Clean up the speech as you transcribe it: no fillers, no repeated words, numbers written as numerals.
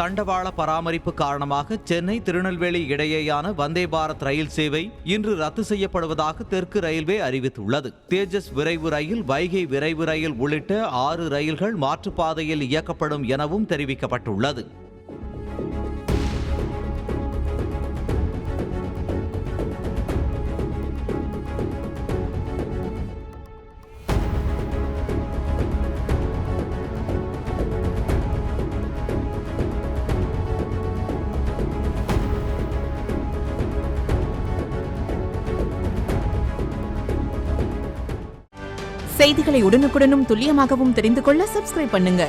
தண்டவாள பராமரிப்பு காரணமாக சென்னை திருநெல்வேலி இடையேயான வந்தே பாரத் ரயில் சேவை இன்று ரத்து செய்யப்படுவதாக தெற்கு ரயில்வே அறிவித்துள்ளது. தேஜஸ் விரைவு ரயில், வைகை விரைவு ரயில் உள்ளிட்ட 6 ரயில்கள் மாற்றுப்பாதையில் இயக்கப்படும் எனவும் தெரிவிக்கப்பட்டுள்ளது. செய்திகளை உடனுக்குடனும் துல்லியமாகவும் தெரிந்து கொள்ள சப்ஸ்கிரைப் பண்ணுங்க.